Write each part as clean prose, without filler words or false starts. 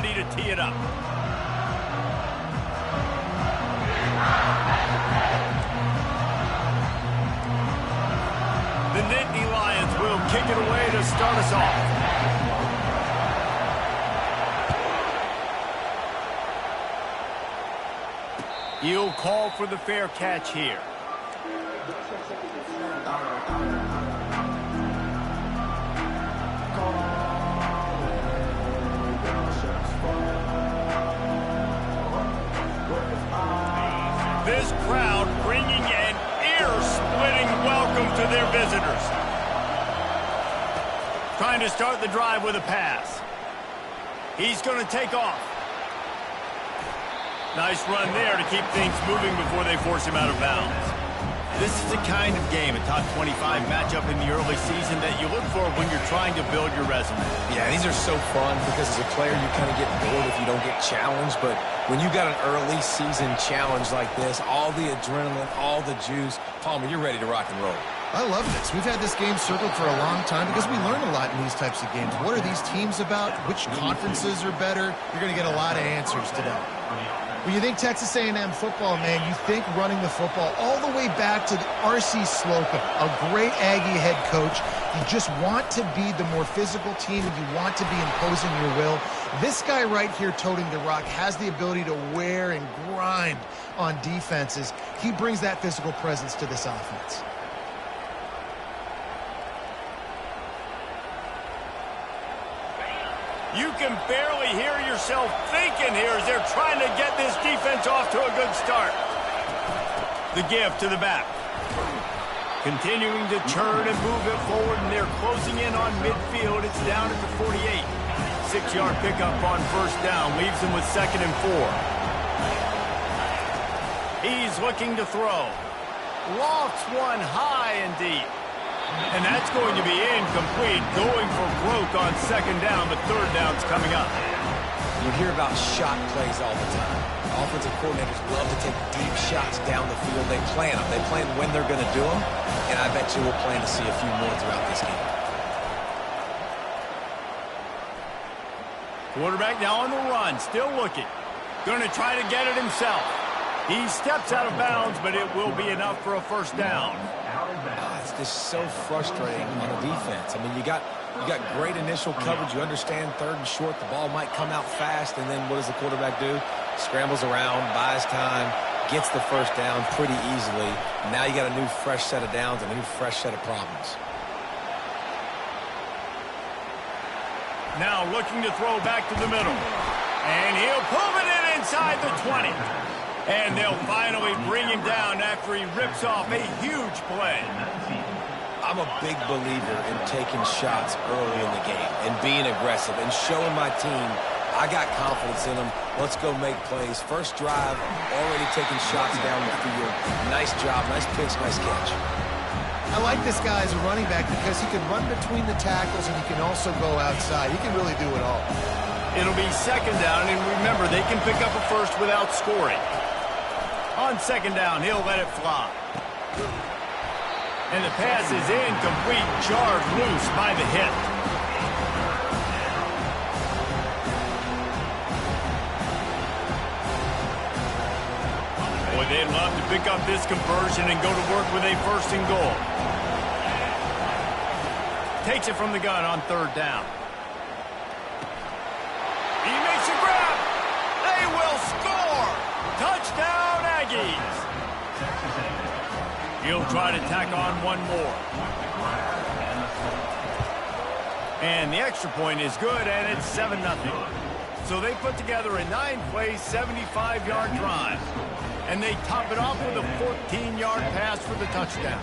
ready to tee it up. The Nittany Lions will kick it away to start us off. He'll call for the fair catch here. This crowd bringing an ear-splitting welcome to their visitors. Trying to start the drive with a pass. He's going to take off. Nice run there to keep things moving before they force him out of bounds. This is the kind of game, a top 25 matchup in the early season, that you look for when you're trying to build your resume. Yeah, these are so fun because as a player, you kind of get bored if you don't get challenged. But when you got an early season challenge like this, all the adrenaline, all the juice, Palmer, you're ready to rock and roll. I love this. We've had this game circled for a long time because we learn a lot in these types of games. What are these teams about? Which conferences are better? You're going to get a lot of answers today. When you think Texas A&M football, man, you think running the football all the way back to R.C. Slocum, a great Aggie head coach. You just want to be the more physical team, and you want to be imposing your will. This guy right here toting the rock has the ability to wear and grind on defenses. He brings that physical presence to this offense. You can barely hear yourself thinking here as they're trying to get this defense off to a good start. The give to the back. Continuing to turn and move it forward, and they're closing in on midfield. It's down at the 48. 6-yard pickup on first down. Leaves them with 2nd and 4. He's looking to throw. Lofts one high and deep. And that's going to be incomplete, going for broke on 2nd down, but 3rd down's coming up. You hear about shot plays all the time. Offensive coordinators love to take deep shots down the field. They plan them. They plan when they're going to do them, and I bet you we'll plan to see a few more throughout this game. Quarterback now on the run, still looking. Going to try to get it himself. He steps out of bounds, but it will be enough for a 1st down. It's just so frustrating on the defense. I mean, you got great initial coverage. You understand 3rd and short. The ball might come out fast, and then what does the quarterback do? Scrambles around, buys time, gets the 1st down pretty easily. Now you got a new fresh set of downs, a new fresh set of problems. Now looking to throw back to the middle. And he'll pull it in inside the 20. And they'll finally bring him down after he rips off a huge play. I'm a big believer in taking shots early in the game and being aggressive and showing my team I got confidence in them. Let's go make plays. First drive, already taking shots down the field. Nice job, nice pitch, nice catch. I like this guy as a running back because he can run between the tackles and he can also go outside. He can really do it all. It'll be 2nd down, and remember, they can pick up a 1st without scoring. On 2nd down, he'll let it fly. And the pass is incomplete, jarred loose by the hit. Boy, they'd love to pick up this conversion and go to work with a 1st and goal. Takes it from the gun on 3rd down. He makes a grab. They will score. Touchdown, Aggies. He'll try to tack on one more. And the extra point is good, and it's 7-0. So they put together a 9-play, 75-yard drive. And they top it off with a 14-yard pass for the touchdown.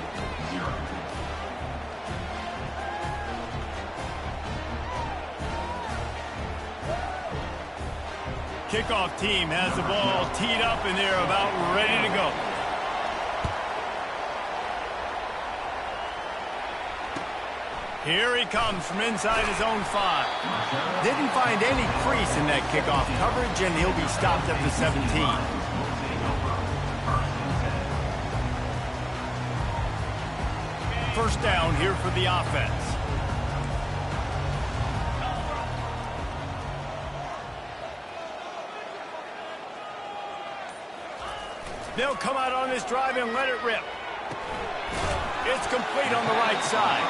Kickoff team has the ball teed up, and they're about ready to go. Here he comes from inside his own 5. Didn't find any crease in that kickoff coverage, and he'll be stopped at the 17. First down here for the offense. They'll come out on this drive and let it rip. It's complete on the right side.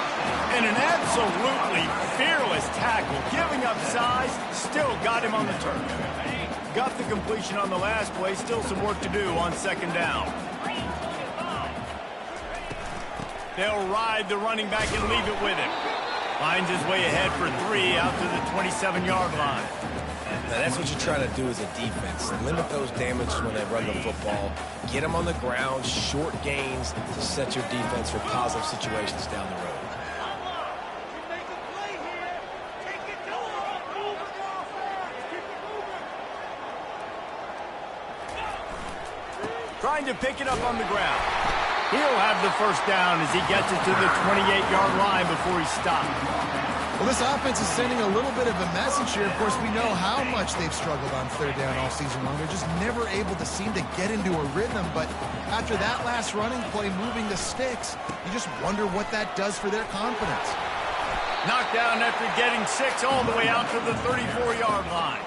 And an absolutely fearless tackle, giving up size, still got him on the turf. Got the completion on the last play, still some work to do on second down. They'll ride the running back and leave it with him. Finds his way ahead for 3 out to the 27-yard line. Now, that's what you try to do as a defense. Limit those damages when they run the football. Get them on the ground, short gains to set your defense for positive situations down the road. Trying to pick it up on the ground. He'll have the first down as he gets it to the 28-yard line before he stopped. Well, this offense is sending a little bit of a message here. Of course, we know how much they've struggled on third down all season long. They're just never able to seem to get into a rhythm. But after that last running play, moving the sticks, you just wonder what that does for their confidence. Knocked down after getting 6 all the way out to the 34-yard line.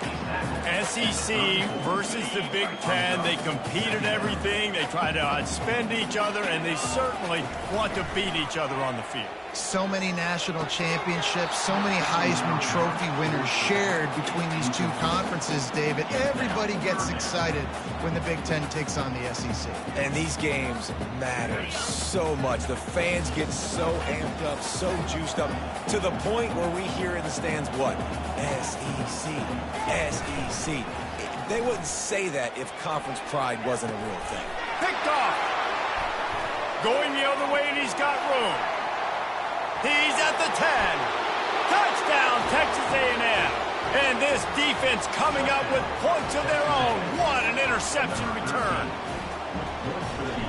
SEC versus the Big Ten. They compete at everything. They try to outspend each other, and they certainly want to beat each other on the field. So many national championships, so many Heisman Trophy winners shared between these two conferences, David. Everybody gets excited when the Big Ten takes on the SEC. And these games matter so much. The fans get so amped up, so juiced up, to the point where we hear in the stands, what? SEC, SEC. They wouldn't say that if conference pride wasn't a real thing. Picked off. Going the other way, and he's got room. He's at the 10. Touchdown, Texas A&M. And this defense coming up with points of their own. What an interception return.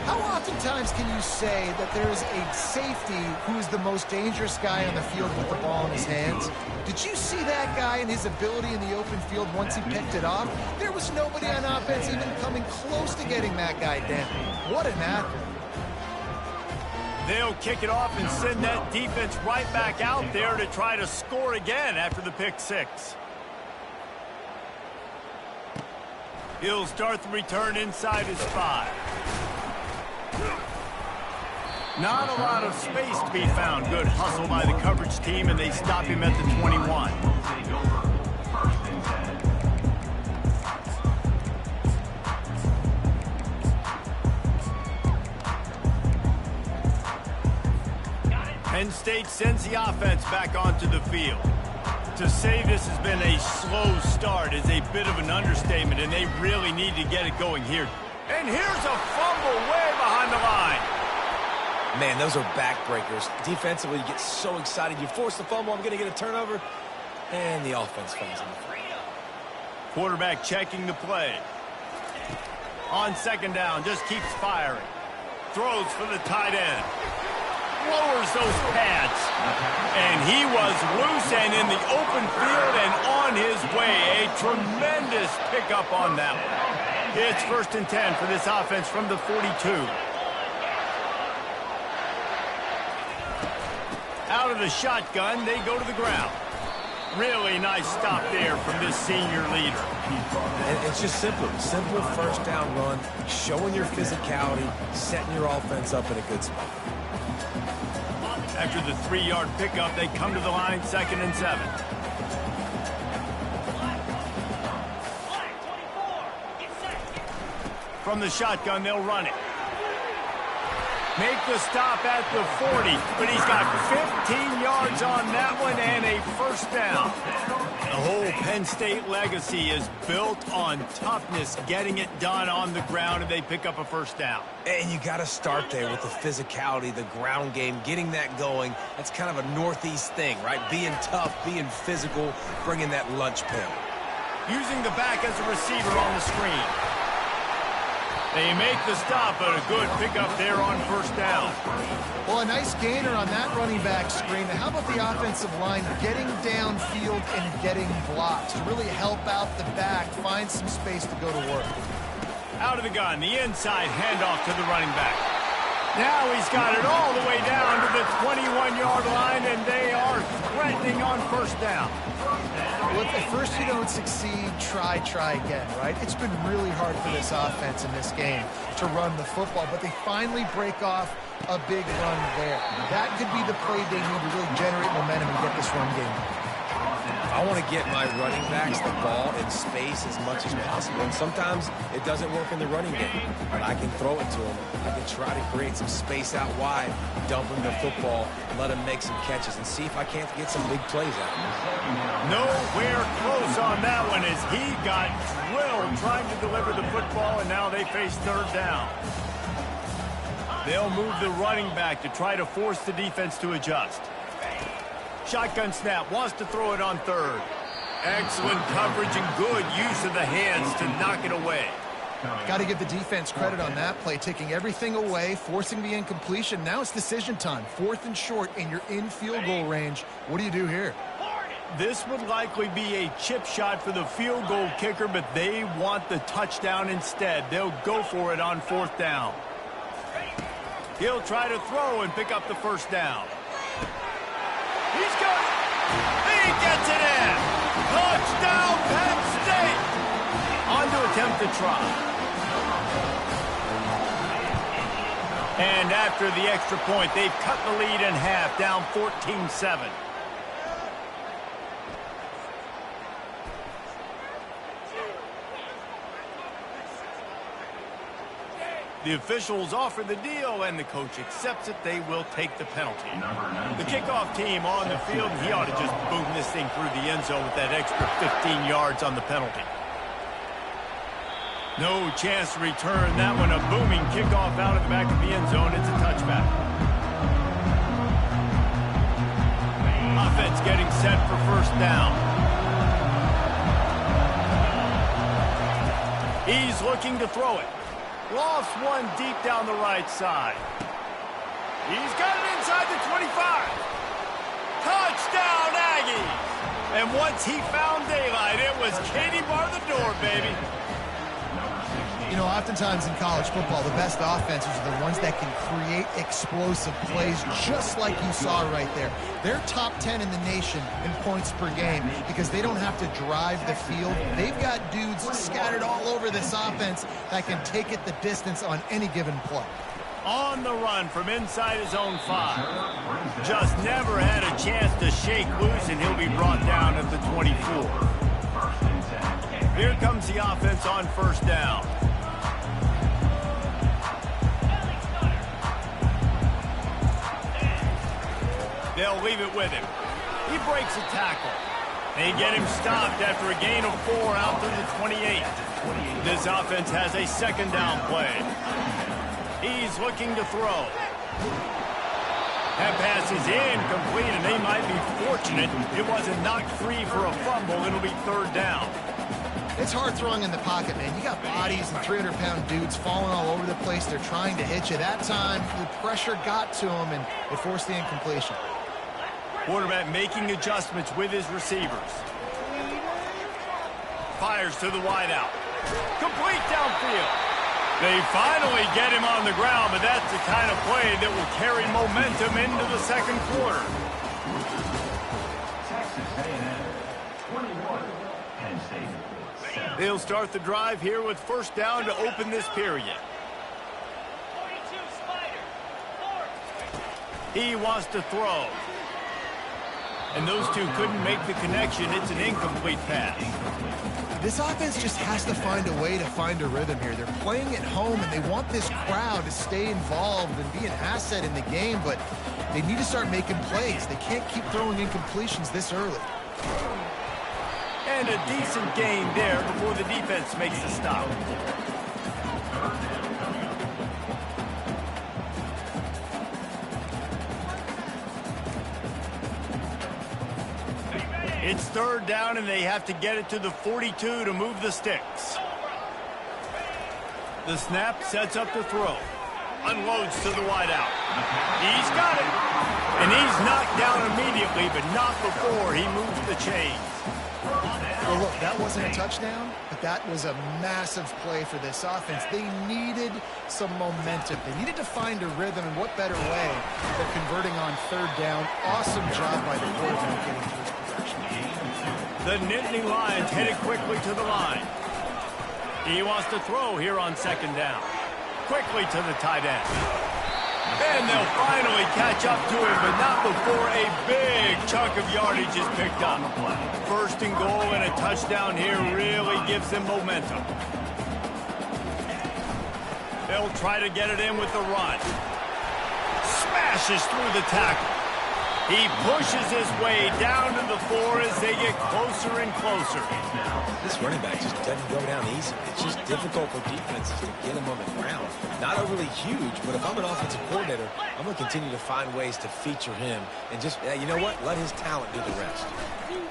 How oftentimes can you say that there is a safety who is the most dangerous guy on the field with the ball in his hands? Did you see that guy and his ability in the open field once he picked it off? There was nobody on offense even coming close to getting that guy down. What an athlete. They'll kick it off and send that defense right back out there to try to score again after the pick 6. He'll start the return inside his 5. Not a lot of space to be found. Good hustle by the coverage team, and they stop him at the 21. Penn State sends the offense back onto the field. To say this has been a slow start is a bit of an understatement, and they really need to get it going here. And here's a fumble way behind the line. Man, those are backbreakers. Defensively, you get so excited. You force the fumble, I'm going to get a turnover, and the offense falls in the front. Quarterback checking the play. On second down, just keeps firing. Throws for the tight end. Lowers those pads. And he was loose and in the open field and on his way. A tremendous pickup on that one. It's 1st and 10 for this offense from the 42. Out of the shotgun, they go to the ground. Really nice stop there from this senior leader. And it's just simple first down run, showing your physicality, setting your offense up in a good spot. After the 3-yard pickup, they come to the line, 2nd and 7. From the shotgun, they'll run it. Make the stop at the 40, but he's got 15 yards on that one and a first down. The whole Penn State legacy is built on toughness, getting it done on the ground, and they pick up a first down. And you got to start there with the physicality, the ground game, getting that going. That's kind of a Northeast thing, right? Being tough, being physical, bringing that lunch pail. Using the back as a receiver on the screen. They make the stop, but a good pickup there on first down. Well, a nice gainer on that running back screen. How about the offensive line getting downfield and getting blocks to really help out the back, find some space to go to work? Out of the gun, the inside handoff to the running back. Now he's got it all the way down to the 21-yard line, and they are threatening on first down. Well, if at first you don't succeed, try again, right? It's been really hard for this offense in this game to run the football, but they finally break off a big run there. That could be the play they need to really generate momentum and get this run game. I want to get my running backs the ball in space as much as possible. And sometimes it doesn't work in the running game, but I can throw it to them. I can try to create some space out wide, dump them the football, let them make some catches, and see if I can't get some big plays out of them. Nowhere close on that one as he got drilled trying to deliver the football, and now they face third down. They'll move the running back to try to force the defense to adjust. Shotgun snap, wants to throw it on third. Excellent coverage and good use of the hands to knock it away. Got to give the defense credit on that play, taking everything away, forcing the incompletion. Now it's decision time. 4th and short, and you're in field goal range. What do you do here? This would likely be a chip shot for the field goal kicker, but they want the touchdown instead. They'll go for it on 4th down. He'll try to throw and pick up the first down. He's got it. He gets it in. Touchdown, Penn State. On to attempt the try. And after the extra point, they've cut the lead in half, down 14-7. The officials offer the deal, and the coach accepts it. They will take the penalty. The kickoff team on the field, he ought to just boom this thing through the end zone with that extra 15 yards on the penalty. No chance to return that one. A booming kickoff out of the back of the end zone. It's a touchback. Offense getting set for first down. He's looking to throw it. Lofts one deep down the right side. He's got it inside the 25. Touchdown, Aggies! And once he found daylight, it was Katie bar the door, baby. You know, oftentimes in college football, the best offenses are the ones that can create explosive plays, just like you saw right there. They're top 10 in the nation in points per game because they don't have to drive the field. They've got dudes scattered all over this offense that can take it the distance on any given play. On the run from inside his own 5. Just never had a chance to shake loose, and he'll be brought down at the 24. Here comes the offense on first down. They'll leave it with him. He breaks a tackle. They get him stopped after a gain of 4 out to the 28. This offense has a second down play. He's looking to throw. That pass is incomplete, and they might be fortunate it wasn't knocked free for a fumble. It'll be third down. It's hard throwing in the pocket, man. You got bodies and 300-pound dudes falling all over the place. They're trying to hit you. That time, the pressure got to him, and it forced the incompletion. Quarterback making adjustments with his receivers. Fires to the wideout. Complete downfield. They finally get him on the ground, but that's the kind of play that will carry momentum into the second quarter. They'll start the drive here with first down to open this period. He wants to throw. And those two couldn't make the connection. It's an incomplete pass. This offense just has to find a way to find a rhythm here. They're playing at home, and they want this crowd to stay involved and be an asset in the game, but they need to start making plays. They can't keep throwing incompletions this early. And a decent gain there before the defense makes the stop. It's third down, and they have to get it to the 42 to move the sticks. The snap sets up the throw. Unloads to the wideout. He's got it. And he's knocked down immediately, but not before he moves the chains. Well, look, that wasn't a touchdown, but that was a massive play for this offense. They needed some momentum. They needed to find a rhythm, and what better way than converting on third down. Awesome job by the quarterback getting to his progression. The Nittany Lions headed quickly to the line. He wants to throw here on second down. Quickly to the tight end. And they'll finally catch up to him, but not before a big chunk of yardage is picked up. First and goal and a touchdown here really gives them momentum. They'll try to get it in with the run. Smashes through the tackle. He pushes his way down to the 4 as they get closer and closer. This running back just doesn't go down easy. It's just difficult for defenses to get him on the ground. Not overly huge, but if I'm an offensive coordinator, I'm going to continue to find ways to feature him and just, you know what, let his talent do the rest. Into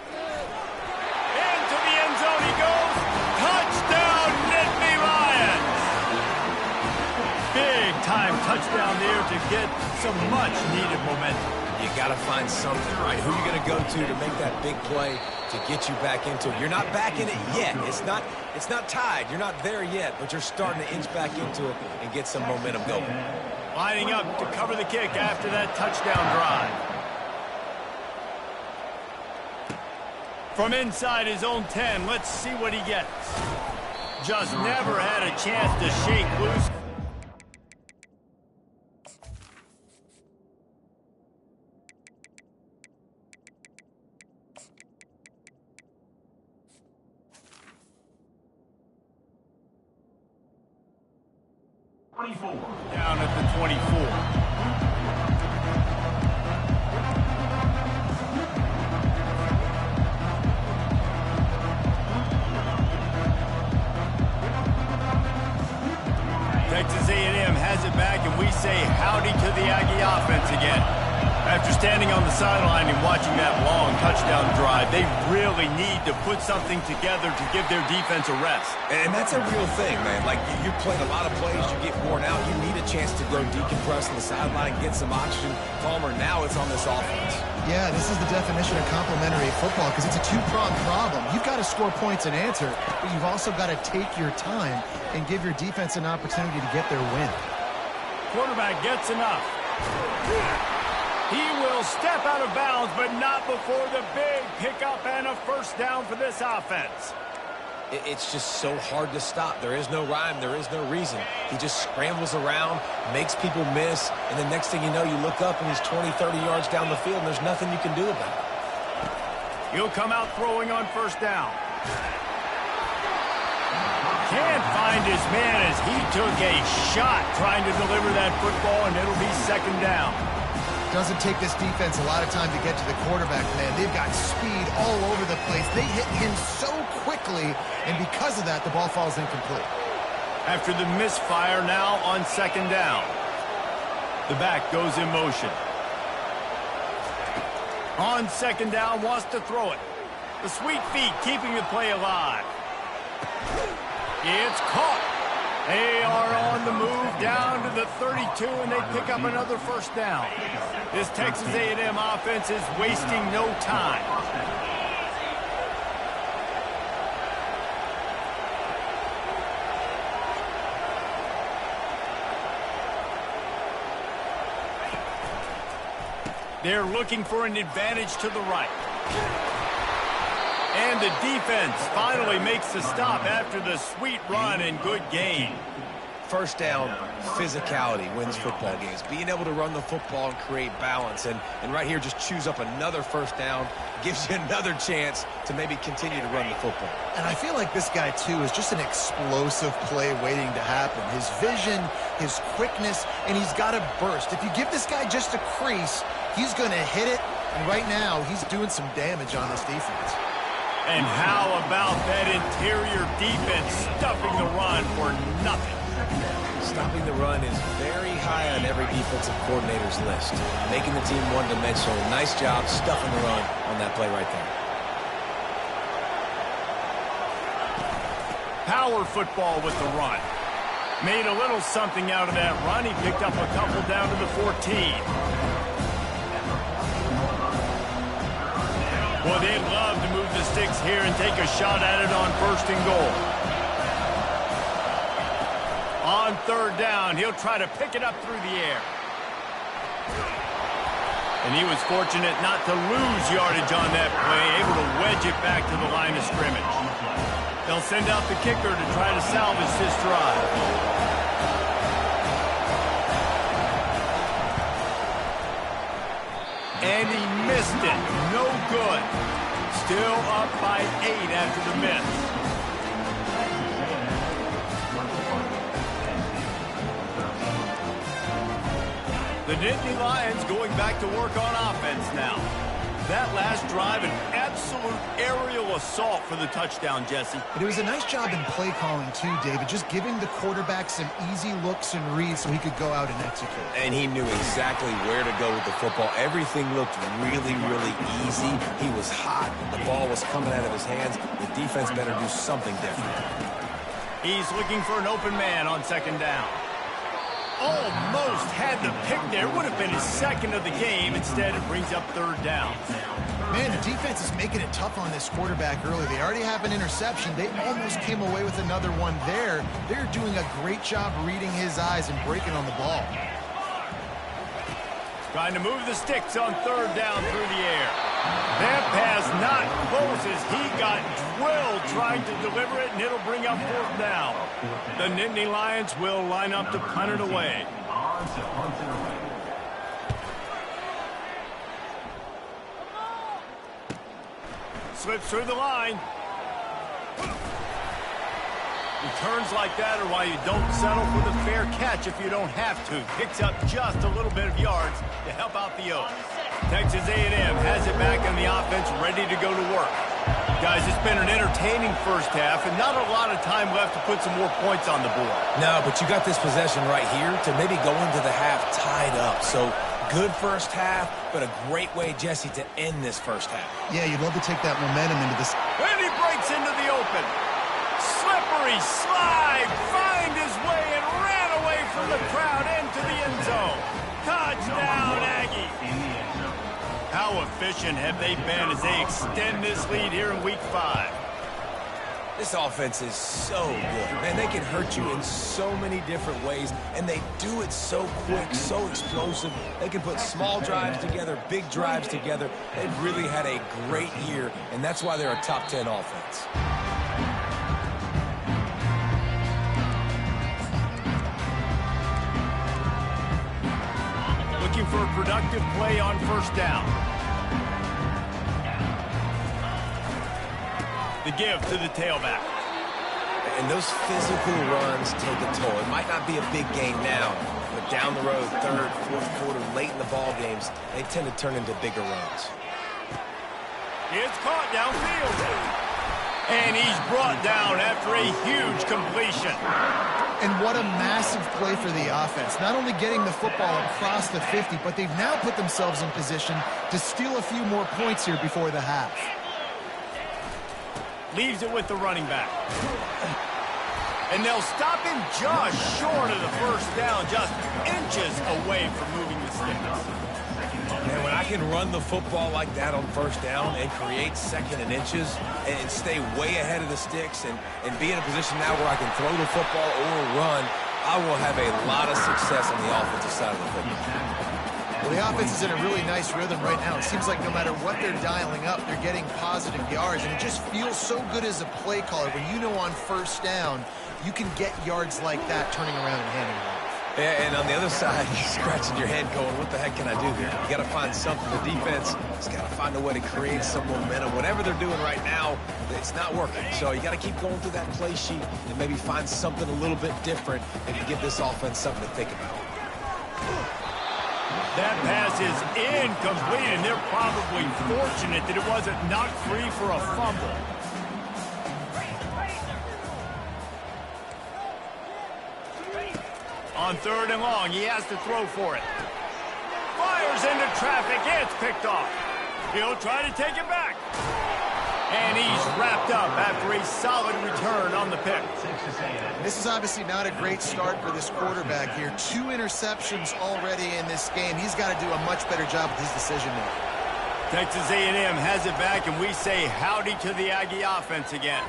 the end zone he goes. Touchdown, Nittany Lions! Big time touchdown there to get some much-needed momentum. You got to find something, right? Who are you going to go to make that big play to get you back into it? You're not back in it yet. It's not tied. You're not there yet, but you're starting to inch back into it and get some momentum going. Lining up to cover the kick after that touchdown drive. From inside his own 10, let's see what he gets. Just never had a chance to shake loose. Down at the 24. Texas A&M has it back, and we say howdy to the Aggie offense again. After standing on the sideline and watching that long touchdown drive, they really need to put something together to give their defense a rest. And that's a real thing, man. Like, you played a lot of plays, you get worn out, you need a chance to go decompress on the sideline, get some oxygen. Palmer, now it's on this offense. Yeah, this is the definition of complementary football because it's a two-pronged problem. You've got to score points and answer, but you've also got to take your time and give your defense an opportunity to get their win. Quarterback gets enough. He will step out of bounds, but not before the big pickup and a first down for this offense. It's just so hard to stop. There is no rhyme. There is no reason. He just scrambles around, makes people miss, and the next thing you know, you look up and he's 20, 30 yards down the field, and there's nothing you can do about it. He'll come out throwing on first down. Can't find his man as he took a shot trying to deliver that football, and it'll be second down. Doesn't take this defense a lot of time to get to the quarterback, man. They've got speed all over the place. They hit him so quickly, and because of that, the ball falls incomplete. After the misfire, now on second down. The back goes in motion. On second down, wants to throw it. The sweet feet keeping the play alive. It's caught. They are on the move down to the 32, and they pick up another first down. This Texas A&M offense is wasting no time. They're looking for an advantage to the right. And the defense finally makes the stop after the sweet run and good gain. First down, physicality wins football games. Being able to run the football and create balance. And right here, just choose up another first down. Gives you another chance to maybe continue to run the football. And I feel like this guy, too, is just an explosive play waiting to happen. His vision, his quickness, and he's got a burst. If you give this guy just a crease, he's going to hit it. And right now, he's doing some damage on this defense. And how about that interior defense stuffing the run for nothing? Stopping the run is very high on every defensive coordinator's list. Making the team one-dimensional. Nice job stuffing the run on that play right there. Power football with the run. Made a little something out of that run. He picked up a couple down to the 14. Well, they'd love to move the sticks here and take a shot at it on first and goal. On third down, he'll try to pick it up through the air. And he was fortunate not to lose yardage on that play, able to wedge it back to the line of scrimmage. They'll send out the kicker to try to salvage this drive. And he missed it. No good. Still up by 8 after the miss. The Nittany Lions going back to work on offense now. That last drive, an absolute aerial assault for the touchdown, Jesse. But it was a nice job in play calling too, David, just giving the quarterback some easy looks and reads so he could go out and execute. And he knew exactly where to go with the football. Everything looked really, really easy. He was hot. The ball was coming out of his hands. The defense better do something different. He's looking for an open man on second down. Almost had the pick there. Would have been his second of the game. Instead, it brings up third down. Man, the defense is making it tough on this quarterback early. They already have an interception. They almost came away with another one there. They're doing a great job reading his eyes and breaking on the ball. Trying to move the sticks on third down through the air. That pass not close as he got drilled trying to deliver it, and it'll bring up fourth down. The Nittany Lions will line up to punt it away. Slips through the line. Returns like that are why you don't settle for the fair catch if you don't have to. Picks up just a little bit of yards to help out the Oaks. Texas A&M has it back on the offense, ready to go to work. Guys, it's been an entertaining first half and not a lot of time left to put some more points on the board. No, but you got this possession right here to maybe go into the half tied up. So good first half, but a great way, Jesse, to end this first half. Yeah, you'd love to take that momentum into this. And he breaks into the open. Slippery slide, find his way and ran away from the crowd into the end zone. Touchdown, Aggie. How efficient have they been as they extend this lead here in Week 5? This offense is so good. Man, they can hurt you in so many different ways, and they do it so quick, so explosive. They can put small drives together, big drives together. They've really had a great year, and that's why they're a top 10 offense. Looking for a productive play on first down. The give to the tailback. And those physical runs take a toll. It might not be a big game now, but down the road, third, fourth quarter, late in the ball games, they tend to turn into bigger runs. It's caught downfield. And he's brought down after a huge completion. And what a massive play for the offense. Not only getting the football across the 50, but they've now put themselves in position to steal a few more points here before the half. Leaves it with the running back. And they'll stop him just short of the first down, just inches away from moving the sticks. And when I can run the football like that on first down and create second and inches and stay way ahead of the sticks and be in a position now where I can throw the football or run, I will have a lot of success on the offensive side of the football. Well, the offense is in a really nice rhythm right now. It seems like no matter what they're dialing up, they're getting positive yards, and it just feels so good as a play caller when you know on first down you can get yards like that turning around and handing it off. Yeah, and on the other side, you're scratching your head going, what the heck can I do here? You got to find something. The defense has got to find a way to create some momentum. Whatever they're doing right now, it's not working. So you got to keep going through that play sheet and maybe find something a little bit different and to give this offense something to think about. That pass is incomplete, and they're probably fortunate that it wasn't knocked free for a fumble. On third and long, he has to throw for it. Fires into traffic, it's picked off. He'll try to take it back. And he's wrapped up after a solid return on the pick. This is obviously not a great start for this quarterback here. 2 interceptions already in this game. He's got to do a much better job with his decision-making. Texas A&M has it back, and we say howdy to the Aggie offense again.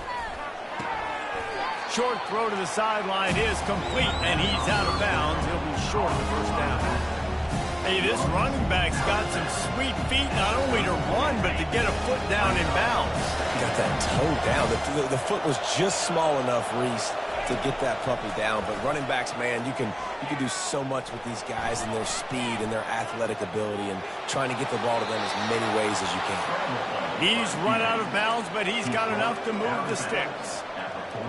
Short throw to the sideline is complete, and he's out of bounds. He'll be short of the first down. Hey, this running back's got some sweet feet, not only to run, but to get a foot down in bounds. Got that toe down. The foot was just small enough, Reese, to get that puppy down. But running backs, man, you can do so much with these guys and their speed and their athletic ability and trying to get the ball to them as many ways as you can. He's run out of bounds, but he's got enough to move the sticks.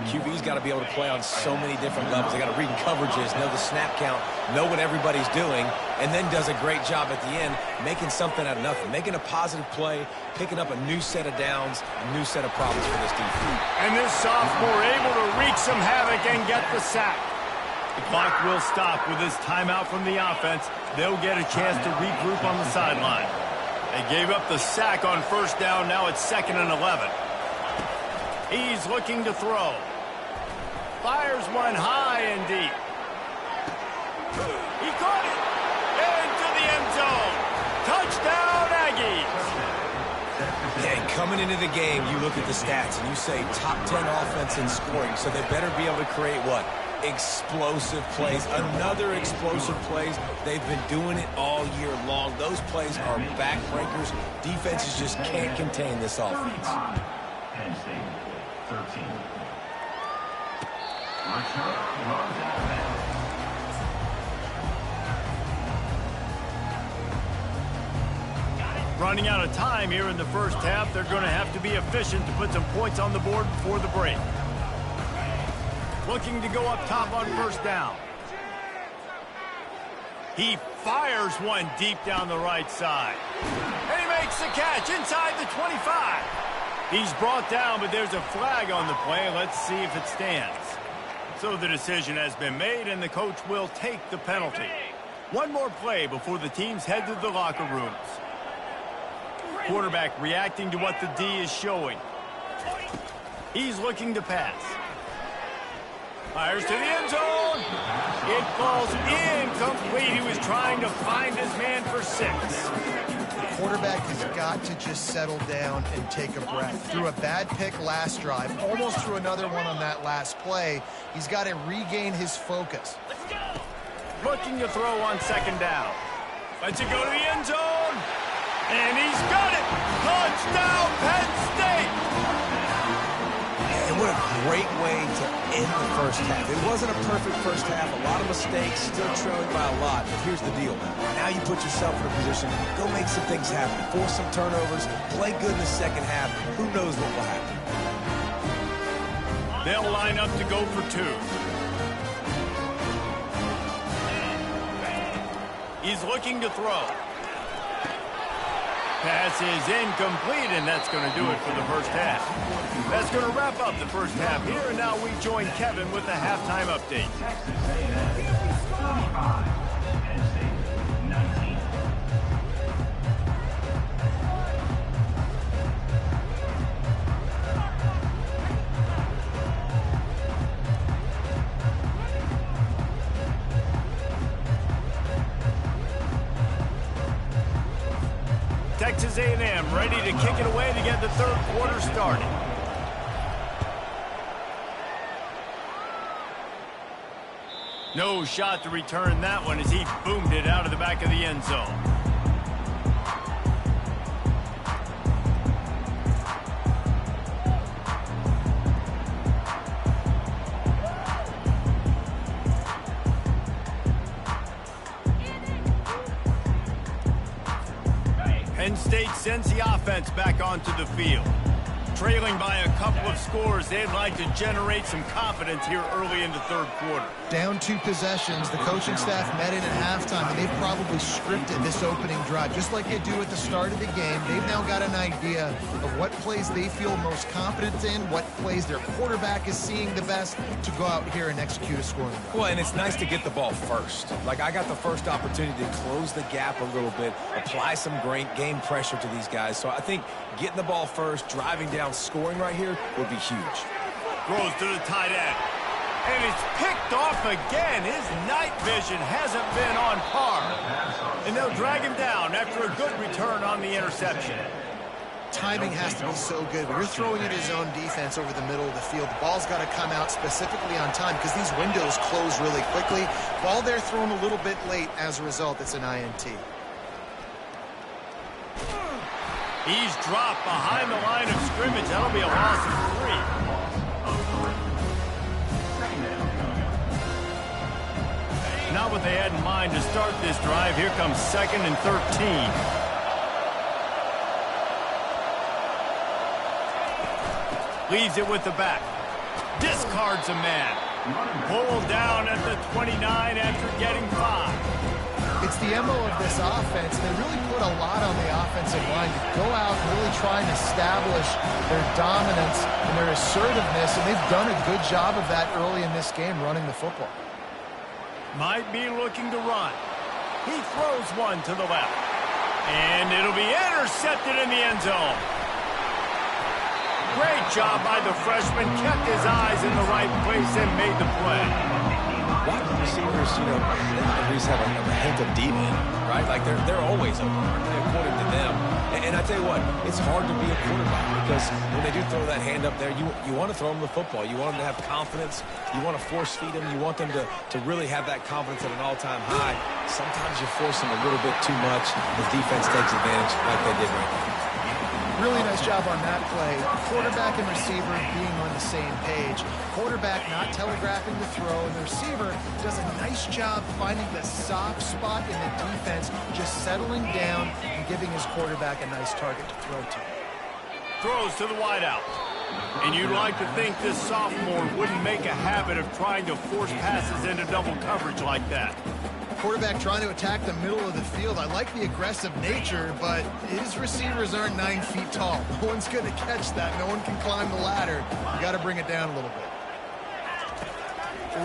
QB's got to be able to play on so many different levels. They got to read coverages, know the snap count, know what everybody's doing, and then does a great job at the end making something out of nothing, making a positive play, picking up a new set of downs, a new set of problems for this defense. And this sophomore able to wreak some havoc and get the sack. The clock will stop with this timeout from the offense. They'll get a chance to regroup on the sideline. They gave up the sack on first down. Now it's 2nd and 11. He's looking to throw. Fires one high and deep. He caught it. Into the end zone. Touchdown, Aggies. And coming into the game, you look at the stats and you say top 10 offense in scoring, so they better be able to create what? Explosive plays. Another explosive plays. They've been doing it all year long. Those plays are backbreakers. Defenses just can't contain this offense. 13. Running out of time here in the first half. They're going to have to be efficient to put some points on the board before the break. Looking to go up top on first down. He fires one deep down the right side. And he makes the catch inside the 25. He's brought down, but there's a flag on the play. Let's see if it stands. So the decision has been made, and the coach will take the penalty. One more play before the teams head to the locker rooms. Quarterback reacting to what the D is showing. He's looking to pass. Fires to the end zone. It falls incomplete. He was trying to find his man for 6. Quarterback has got to just settle down and take a breath. Threw a bad pick last drive, almost threw another one on that last play. He's got to regain his focus. Looking to throw on 2nd down. Lets it go to the end zone. And he's got it. Touchdown, Penn State. And what a great way to end the first half. It wasn't a perfect first half. A lot of mistakes, still trailing by a lot. But here's the deal. Now you put yourself in a position, go make some things happen. Force some turnovers, play good in the second half. Who knows what will happen? They'll line up to go for 2. He's looking to throw. Pass is incomplete, and that's going to do it for the first half. That's going to wrap up the first half here, and now we join Kevin with the halftime update. Texas A&M ready to kick it away to get the third quarter started. No shot to return that one as he boomed it out of the back of the end zone. Penn State sends the offense back onto the field. Trailing by a couple of scores, they'd like to generate some confidence here early in the third quarter. Down 2 possessions, the coaching staff met in at halftime, and they've probably scripted this opening drive. Just like they do at the start of the game, they've now got an idea of what plays they feel most confident in, what plays their quarterback is seeing the best to go out here and execute a scoring drive. Well, and it's nice to get the ball first. Like, I got the first opportunity to close the gap a little bit, apply some great game pressure to these guys. So I think getting the ball first, driving down, scoring right here would be huge. Throws to the tight end. And it's picked off again. His night vision hasn't been on par. And they'll drag him down after a good return on the interception. timing has to be so good. When you're throwing at his own defense over the middle of the field, the ball's got to come out specifically on time because these windows close really quickly. Ball there thrown a little bit late. As a result, it's an INT. He's dropped behind the line of scrimmage. That'll be a loss of 3. Not what they had in mind to start this drive. Here comes 2nd and 13. Leaves it with the back. Discards a man. Pulled down at the 29 after getting 5. It's the MO of this offense. They really put a lot on the offensive line to go out and really try and establish their dominance and their assertiveness, and they've done a good job of that early in this game running the football. Might be looking to run. He throws one to the left. And it'll be intercepted in the end zone. Great job by the freshman. Kept his eyes in the right place and made the play. Wide receivers, they at least have a hint of demon, right? Like they're always open, according to them. And I tell you what, it's hard to be a quarterback because when they do throw that hand up there, you want to throw them the football. You want them to have confidence. You want to force feed them. You want them to really have that confidence at an all-time high. Sometimes you force them a little bit too much. The defense takes advantage like they did right now. Really nice job on that play. Quarterback and receiver being on the same page. Quarterback not telegraphing the throw, and the receiver does a nice job finding the soft spot in the defense, just settling down and giving his quarterback a nice target to throw to. Throws to the wideout. And you'd like to think this sophomore wouldn't make a habit of trying to force passes into double coverage like that. Quarterback trying to attack the middle of the field. I like the aggressive nature, but his receivers aren't 9 feet tall. No one's going to catch that. No one can climb the ladder. You got to bring it down a little bit.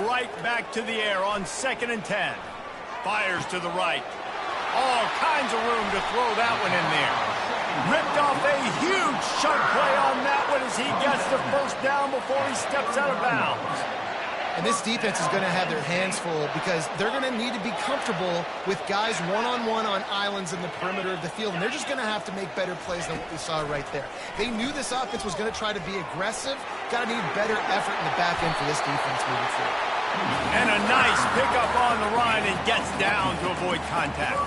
Right back to the air on 2nd and 10. Fires to the right. All kinds of room to throw that one in there. Ripped off a huge chunk play on that one as he gets the first down before he steps out of bounds. And this defense is going to have their hands full because they're going to need to be comfortable with guys one-on-one on islands in the perimeter of the field. And they're just going to have to make better plays than what we saw right there. They knew this offense was going to try to be aggressive. Got to need better effort in the back end for this defense moving forward. And a nice pickup on the run and gets down to avoid contact.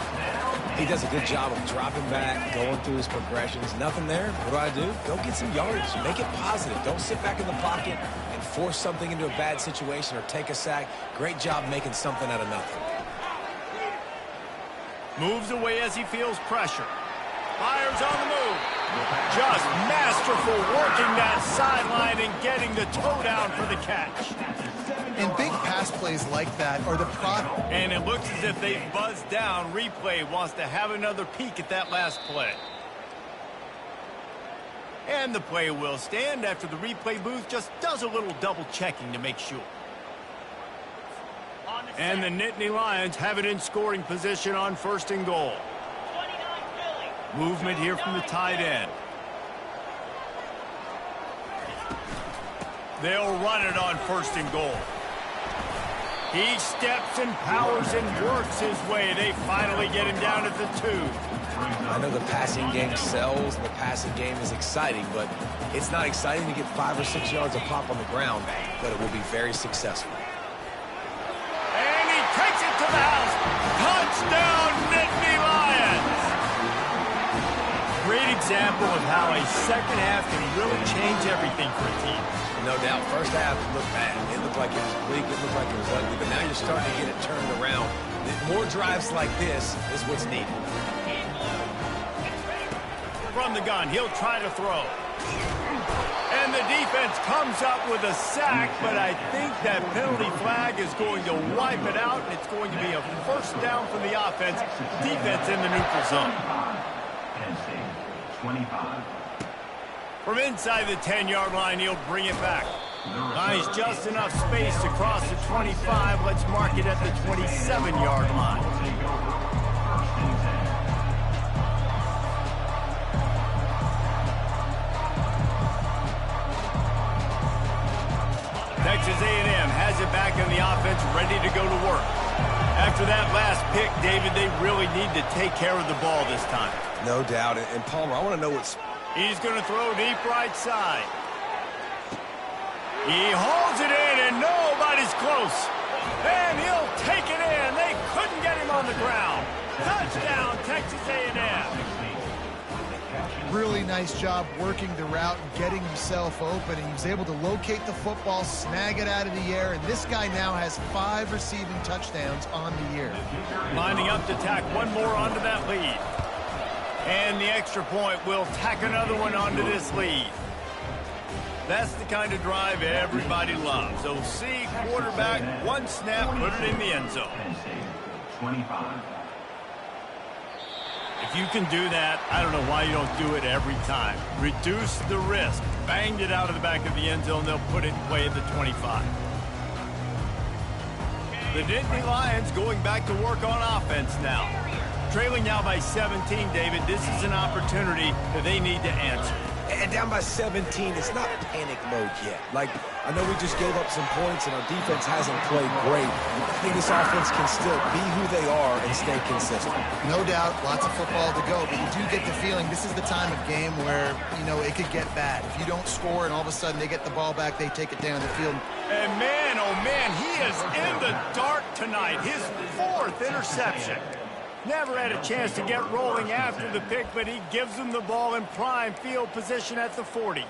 He does a good job of dropping back, going through his progressions. Nothing there. What do? Go get some yardage. Make it positive. Don't sit back in the pocket and force something into a bad situation or take a sack. Great job making something out of nothing. Moves away as he feels pressure. Fires on the move. Just masterful working that sideline and getting the toe down for the catch. And big pass plays like that are the product. And it looks as if they've buzzed down. Replay wants to have another peek at that last play. And the play will stand after the replay booth just does a little double checking to make sure. And the Nittany Lions have it in scoring position on 1st and goal. Movement here from the tight end. They'll run it on 1st and goal. He steps and powers and works his way. They finally get him down at the 2. I know the passing game sells, and the passing game is exciting, but it's not exciting to get 5 or 6 yards of pop on the ground, but it will be very successful. And he takes it to the house. Touchdown, Nittany Lions! Great example of how a second half can really change everything for a team. No doubt. First half, it looked bad. It looked like it was bleak. It looked like it was ugly. But now you're starting to get it turned around. More drives like this is what's needed. From the gun, he'll try to throw. And the defense comes up with a sack, but I think that penalty flag is going to wipe it out, and it's going to be a first down for the offense. Defense in the neutral zone. 25. From inside the 10-yard line, he'll bring it back. Nice, just enough space to cross the 25. Let's mark it at the 27-yard line. Texas A&M has it back in the offense, ready to go to work. After that last pick, David, they really need to take care of the ball this time. No doubt. And Palmer, I want to know what He's going to throw deep right side. He holds it in, and nobody's close. And he'll take it in. They couldn't get him on the ground. Touchdown, Texas A&M. Really nice job working the route and getting himself open. And he was able to locate the football, snag it out of the air, and this guy now has 5 receiving touchdowns on the year. Lining up to tack one more onto that lead. And the extra point will tack another one onto this lead. That's the kind of drive everybody loves. OC, quarterback, one snap, put it in the end zone. 25. If you can do that, I don't know why you don't do it every time. Reduce the risk. Banged it out of the back of the end zone. They'll put it away at the 25. The Nittany Lions going back to work on offense now. Trailing now by 17, David. This is an opportunity that they need to answer. And down by 17, it's not panic mode yet. Like, I know we just gave up some points and our defense hasn't played great. I think this offense can still be who they are and stay consistent. No doubt, lots of football to go, but you do get the feeling this is the time of game where, you know, it could get bad. If you don't score and all of a sudden they get the ball back, they take it down the field. And man, oh man, he is in the dark tonight. His 4th interception. Never had a chance to get rolling after the pick, but he gives them the ball in prime field position at the 40.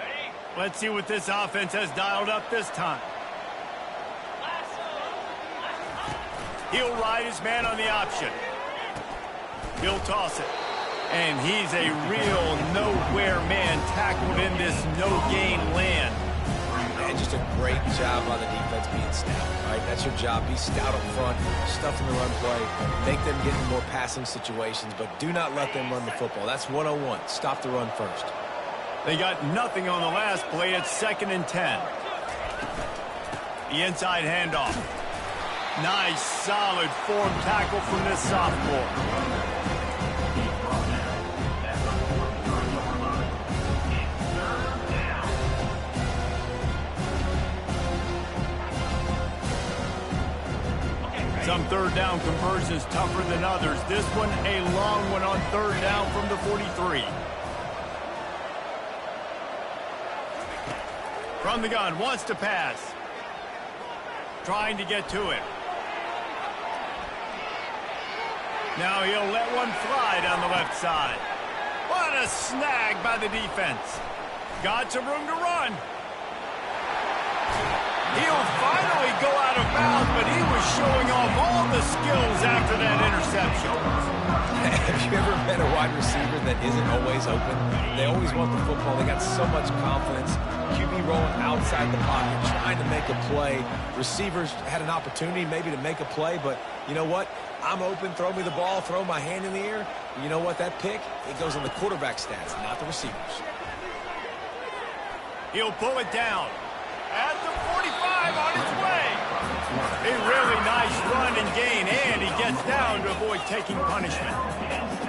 Let's see what this offense has dialed up this time. He'll ride his man on the option. He'll toss it. And he's a real nowhere man tackled in this no-gain land. And just a great job by the defense being stout, right? That's your job. Be stout up front, stuff in the run play, make them get in more passing situations, but do not let them run the football. That's 101. Stop the run first. They got nothing on the last play. It's 2nd and 10. The inside handoff. Nice, solid form tackle from this sophomore. Some third down conversions tougher than others. This one a long one on 3rd down from the 43. From the gun, wants to pass. Trying to get to it. Now he'll let one fly down the left side. What a snag by the defense. Got some room to run. He'll finally go out of bounds, but he was showing off all the skills after that interception. Have you ever met a wide receiver that isn't always open? They always want the football. They got so much confidence. QB rolling outside the pocket, trying to make a play. Receivers had an opportunity maybe to make a play, but you know what? I'm open, throw me the ball, throw my hand in the air. You know what? That pick, it goes on the quarterback stats, not the receivers. He'll pull it down. At the 45 on his way. A really nice run and gain, and he gets down to avoid taking punishment.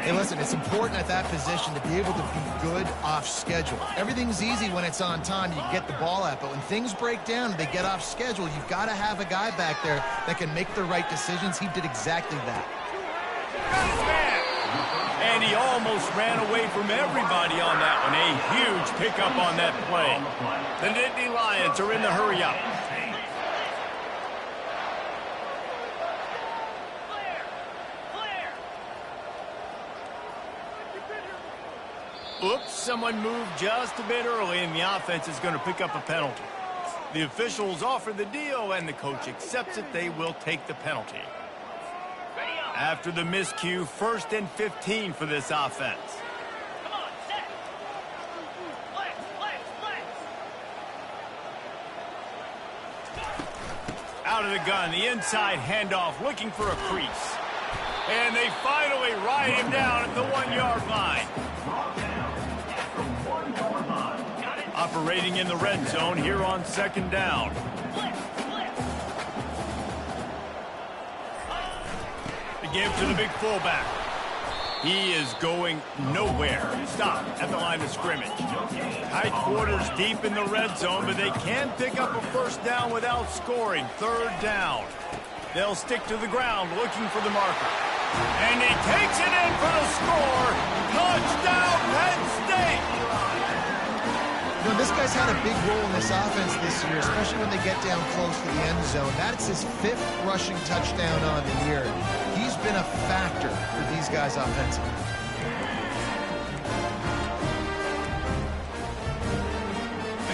Hey, listen, it's important at that position to be able to be good off schedule. Everything's easy when it's on time. You get the ball out, but when things break down and they get off schedule, you've got to have a guy back there that can make the right decisions. He did exactly that. And he almost ran away from everybody on that one. A huge pickup on that play. The Nittany Lions are in the hurry-up. Oops, someone moved just a bit early, and the offense is going to pick up a penalty. The officials offer the deal, and the coach accepts it. They will take the penalty. After the miscue, 1st and 15 for this offense. Come on, set. Out of the gun, the inside handoff, looking for a crease. And they finally ride him down at the 1-yard line. Operating in the red zone here on 2nd down. Give to the big fullback. He is going nowhere. Stop at the line of scrimmage. Tight quarters deep in the red zone, but they can pick up a 1st down without scoring. 3rd down. They'll stick to the ground looking for the marker. And he takes it in for the score. Touchdown, Penn State. You know, this guy's had a big role in this offense this year, especially when they get down close to the end zone. That's his 5th rushing touchdown on the year. He's been a factor for these guys offensively.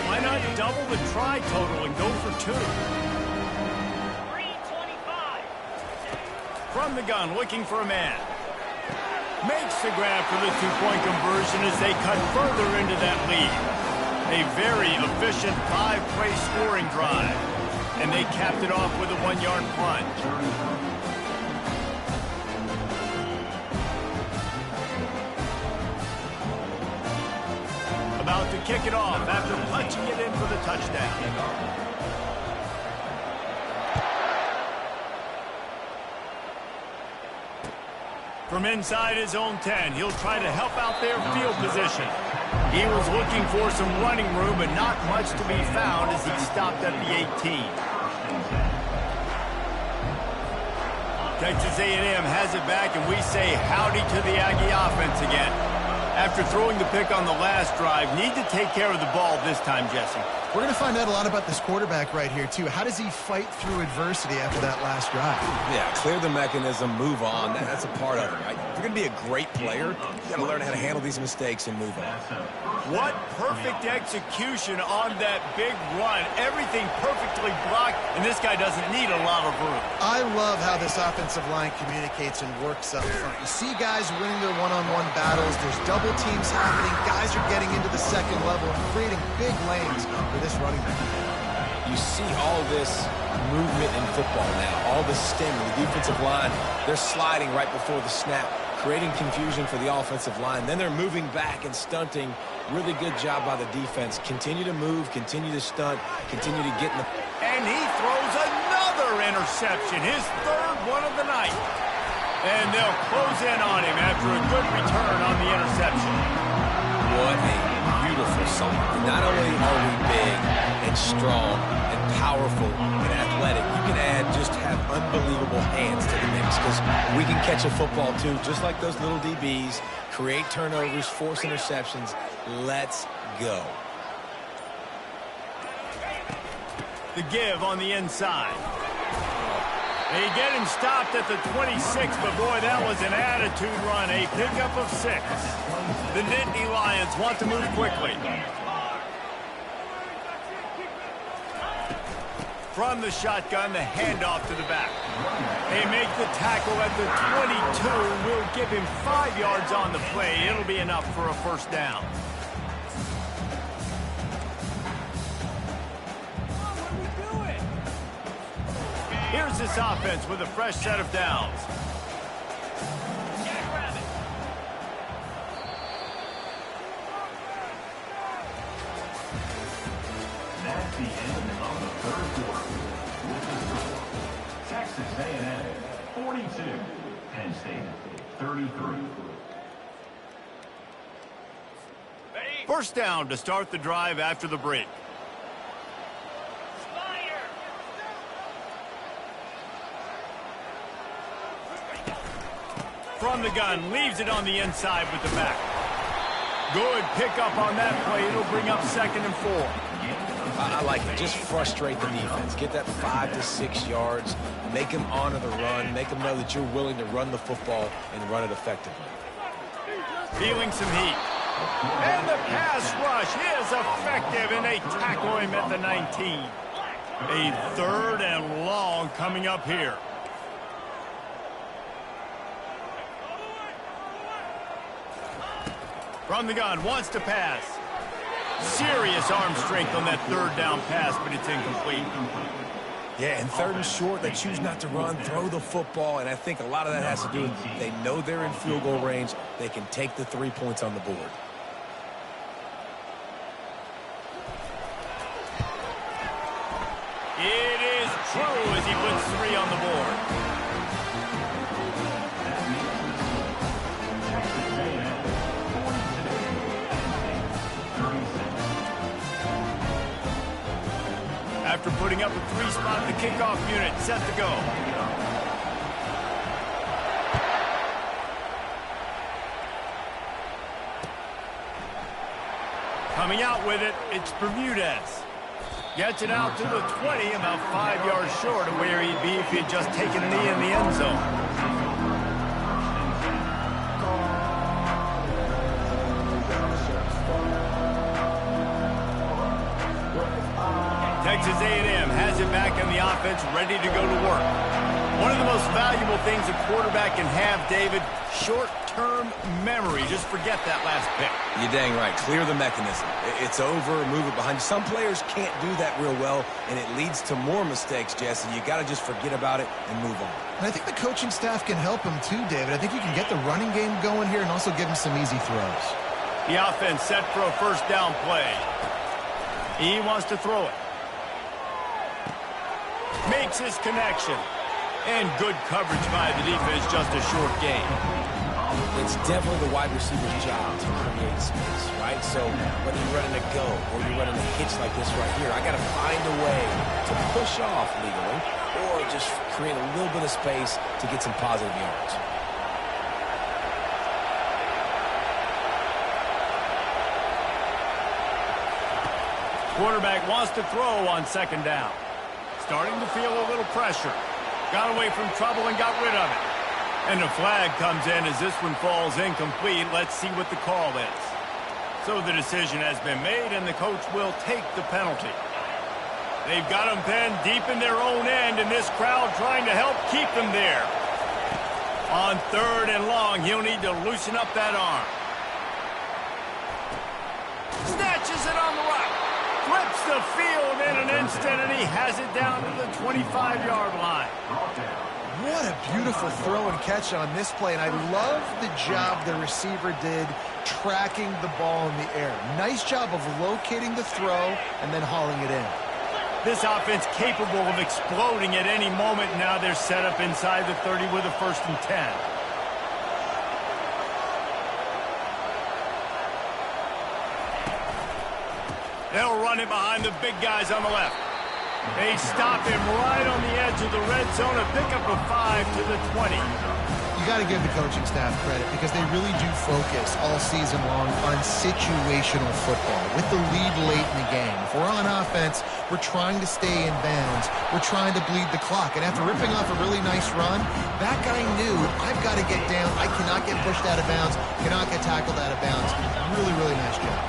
Why not double the try total and go for 2? 325. From the gun, looking for a man. Makes the grab for the 2-point conversion as they cut further into that lead. A very efficient 5-play scoring drive. And they capped it off with a 1-yard plunge. About to kick it off after punching it in for the touchdown. From inside his own 10, he'll try to help out their field position. He was looking for some running room, but not much to be found as he stopped at the 18. Texas A&M has it back, and we say howdy to the Aggie offense again. After throwing the pick on the last drive, need to take care of the ball this time, Jesse. We're going to find out a lot about this quarterback right here, too. How does he fight through adversity after that last drive? Yeah, clear the mechanism, move on. That's a part of it, right? If you're going to be a great player, you got to learn how to handle these mistakes and move on. What perfect execution on that big run. Everything perfectly blocked, and this guy doesn't need a lot of room. I love how this offensive line communicates and works up front. You see guys winning their one-on-one battles. There's double teams happening. Guys are getting into the second level and creating big lanes for this running back. You see all this movement in football now, all the sting, the defensive line, they're sliding right before the snap, creating confusion for the offensive line. Then they're moving back and stunting. Really good job by the defense. Continue to move, continue to stunt, continue to get in the... And he throws another interception, his 3rd one of the night. And they'll close in on him after a good return on the interception. What a beautiful song. Not only are we big and strong and powerful and athletic, you can just have unbelievable hands to the mix because we can catch a football too, just like those little DBs, create turnovers, force interceptions. Let's go. The give on the inside. They get him stopped at the 26, but boy, that was an attitude run, a pickup of 6. The Nittany Lions want to move quickly. From the shotgun, the handoff to the back. They make the tackle at the 22. Will give him 5 yards on the play. It'll be enough for a first down. Here's this offense with a fresh set of downs. That's the end of the 3rd quarter. With the score, Texas A&M 42, Penn State 33. First down to start the drive after the break. From the gun, leaves it on the inside with the back. Good pickup on that play. It'll bring up 2nd and 4. I like it. Just frustrate the defense. Get that 5 to 6 yards. Make them honor the run. Make them know that you're willing to run the football and run it effectively. Feeling some heat. And the pass rush is effective, and they tackle him at the 19. A 3rd and long coming up here. From the gun, wants to pass. Serious arm strength on that 3rd down pass, but it's incomplete. Yeah, and 3rd and short, they choose not to run, throw the football, and I think a lot of that has to do with they know they're in field goal range. They can take the 3 points on the board. It is true as he puts 3 on the board. After putting up a 3 spot, the kickoff unit set to go. Coming out with it, it's Bermudez. Gets it out to the 20, about 5 yards short of where he'd be if he had just taken a knee in the end zone. Texas A&M has it back in the offense, ready to go to work. One of the most valuable things a quarterback can have, David, short-term memory. Just forget that last pick. You're dang right. Clear the mechanism. It's over, move it behind you. Some players can't do that real well, and it leads to more mistakes, Jesse. You got to just forget about it and move on. And I think the coaching staff can help him too, David. I think you can get the running game going here and also give him some easy throws. The offense set for a first down play. He wants to throw it. Makes his connection. And good coverage by the defense, just a short gain. It's definitely the wide receiver's job to create space, right? So whether you're running a go or you're running a hitch like this right here, I got to find a way to push off legally or just create a little bit of space to get some positive yards. Quarterback wants to throw on second down. Starting to feel a little pressure. Got away from trouble and got rid of it. And the flag comes in as this one falls incomplete. Let's see what the call is. So the decision has been made, and the coach will take the penalty. They've got them pinned deep in their own end, and this crowd trying to help keep them there. On third and long, he'll need to loosen up that arm. Snatches it on the right. Flips the field in an instant, and he has it down to the 25-yard line. What a beautiful throw and catch on this play, and I love the job the receiver did tracking the ball in the air. Nice job of locating the throw and then hauling it in. This offense capable of exploding at any moment. Now they're set up inside the 30 with a 1st and 10. They'll run it behind the big guys on the left. They stop him right on the edge of the red zone. A pickup of 5 to the 20. You got to give the coaching staff credit because they really do focus all season long on situational football with the lead late in the game. If we're on offense, we're trying to stay in bounds. We're trying to bleed the clock. And after ripping off a really nice run, that guy knew, I've got to get down. I cannot get pushed out of bounds, cannot get tackled out of bounds. Really, really nice job.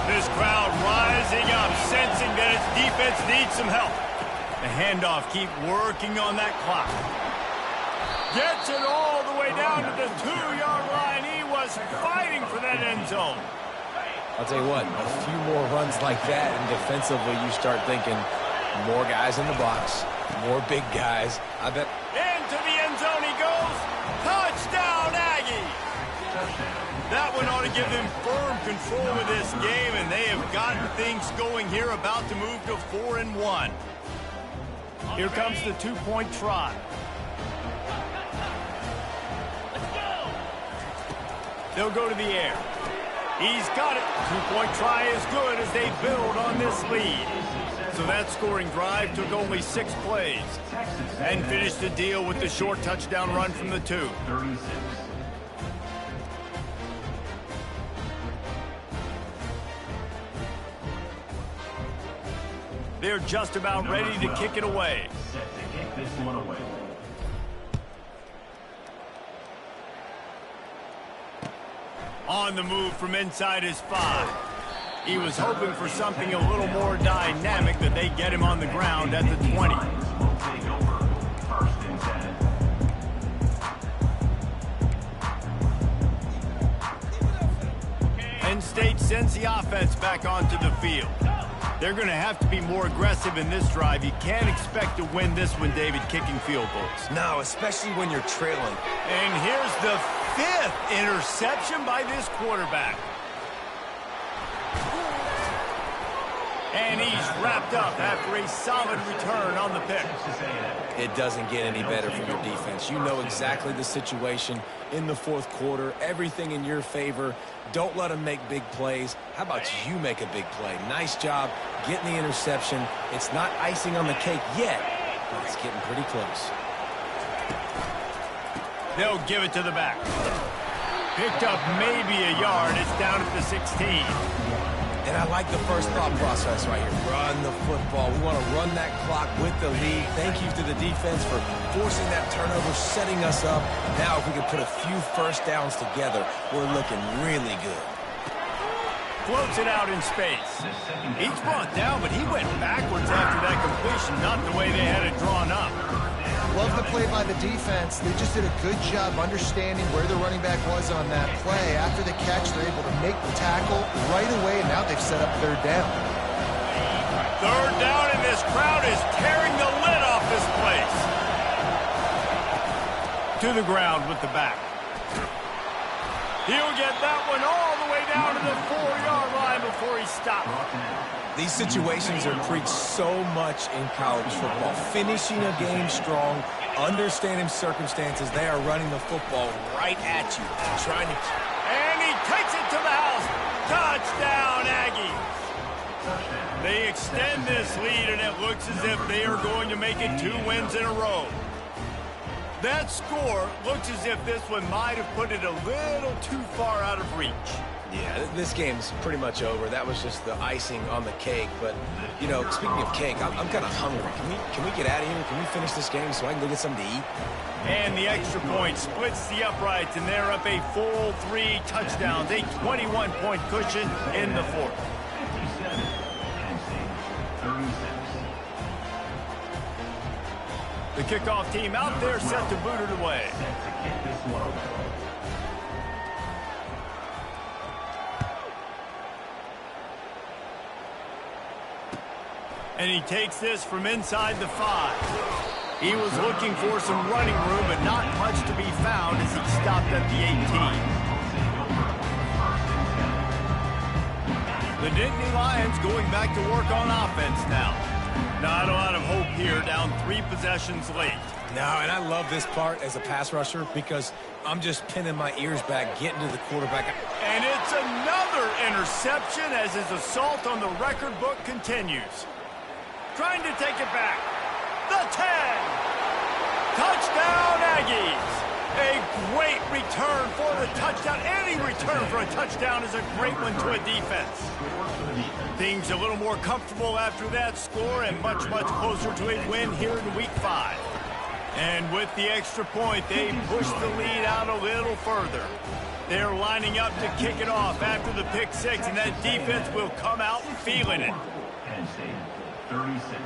This crowd rising up, sensing that its defense needs some help. The handoff, keep working on that clock. Gets it all the way down to the 2-yard line. He was fighting for that end zone. I'll tell you what, a few more runs like that, and defensively you start thinking more guys in the box, more big guys. I bet. Into the end zone he goes. Touchdown, Aggie. That one ought to give them firm control of this game, and they have gotten things going here, about to move to 4-1. Here comes the 2-point try. They'll go to the air. He's got it. 2-point try is good as they build on this lead. So that scoring drive took only 6 plays and finished the deal with the short touchdown run from the 2. 36. They're just about ready to kick it away. Set to kick this one away. On the move from inside his 5. He was hoping for something a little more dynamic, that they get him on the ground at the 20. Will take over 1st and 10. Penn State sends the offense back onto the field. They're going to have to be more aggressive in this drive. You can't expect to win this one, David, kicking field goals. No, especially when you're trailing. And here's the 5th interception by this quarterback. And he's wrapped up after a solid return on the pick. It doesn't get any better for your defense. You know exactly the situation in the 4th quarter. Everything in your favor. Don't let them make big plays. How about you make a big play? Nice job getting the interception. It's not icing on the cake yet, but it's getting pretty close. They'll give it to the back. Picked up maybe a yard. It's down at the 16. And I like the first thought process right here. Run the football. We want to run that clock with the lead. Thank you to the defense for forcing that turnover, setting us up. Now, if we can put a few first downs together, we're looking really good. Floats it out in space. He's brought down, but he went backwards after that completion, not the way they had it drawn up. Love the play by the defense. They just did a good job understanding where the running back was on that play. After the catch, they're able to make the tackle right away, and now they've set up third down. Third down, and this crowd is tearing the lid off this place. To the ground with the back. He'll get that one all the way down to the 4-yard line before he stops. These situations are preached so much in college football. Finishing a game strong, understanding circumstances. They are running the football right at you, trying to... And he takes it to the house. Touchdown, Aggies. They extend this lead, and it looks as if they are going to make it 2 wins in a row. That score looks as if this one might have put it a little too far out of reach. Yeah, this game's pretty much over. That was just the icing on the cake. But, you know, speaking of cake, I'm kind of hungry. Can we get out of here? Can we finish this game so I can go get something to eat? And the extra point splits the uprights, and they're up a full 3 touchdowns, a 21-point cushion in the fourth. 57, Penn State, 36. The kickoff team out there set to boot it away. Set to kick this one. And he takes this from inside the 5. He was looking for some running room, but not much to be found as he stopped at the 18. The Nittany Lions going back to work on offense now. Not a lot of hope here, down 3 possessions late. No, and I love this part as a pass rusher because I'm just pinning my ears back, getting to the quarterback. And it's another interception as his assault on the record book continues. Trying to take it back. The 10. Touchdown, Aggies. A great return for the touchdown. Any return for a touchdown is a great one to a defense. Things a little more comfortable after that score and much, much closer to a win here in Week 5. And with the extra point, they push the lead out a little further. They're lining up to kick it off after the pick 6, and that defense will come out feeling it. Penn State, 36.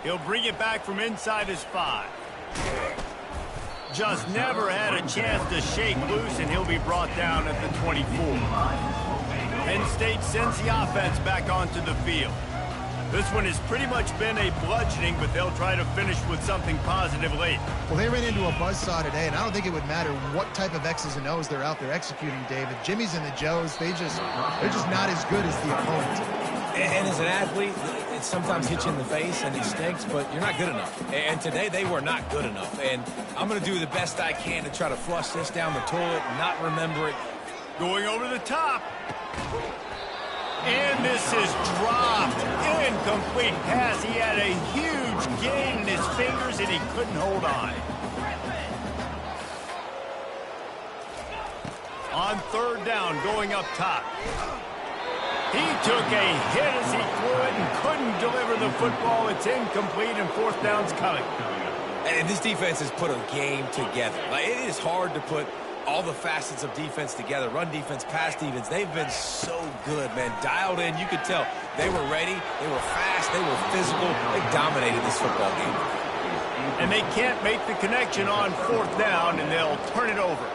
He'll bring it back from inside his 5. Just never had a chance to shake loose, and he'll be brought down at the 24. Penn State sends the offense back onto the field. This one has pretty much been a bludgeoning, but they'll try to finish with something positive late. Well, they ran into a buzzsaw today, and I don't think it would matter what type of X's and O's they're out there executing, David. Jimmy's and the Joes, they're just not as good as the opponent. And as an athlete, it sometimes hits you in the face and it stinks, but you're not good enough. And today they were not good enough. And I'm going to do the best I can to try to flush this down the toilet and not remember it. Going over the top. And this is dropped. Incomplete pass. He had a huge gain in his fingers and he couldn't hold on. On 3rd down, going up top. He took a hit as he threw it and couldn't deliver the football. It's incomplete and 4th down's coming. And this defense has put a game together. Like, it is hard to put all the facets of defense together. Run defense, pass defense. They've been so good, man. Dialed in. You could tell they were ready. They were fast. They were physical. They dominated this football game. And they can't make the connection on 4th down, and they'll turn it over.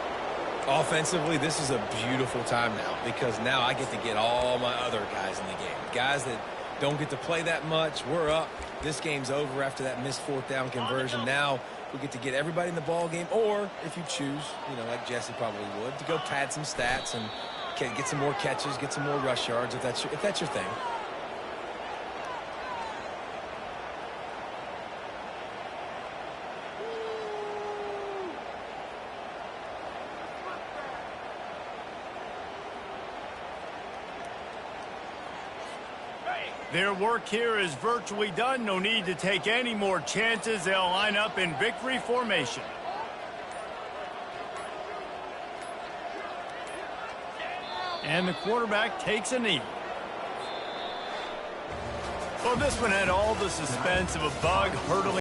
Offensively, this is a beautiful time now because now I get to get all my other guys in the game. Guys that don't get to play that much. We're up. This game's over after that missed 4th down conversion. Now we get to get everybody in the ball game, or if you choose, you know, like Jesse probably would, to go pad some stats and get some more catches, get some more rush yards if that's your thing. Their work here is virtually done. No need to take any more chances. They'll line up in victory formation. And the quarterback takes a knee. Well, this one had all the suspense of a bug hurtling.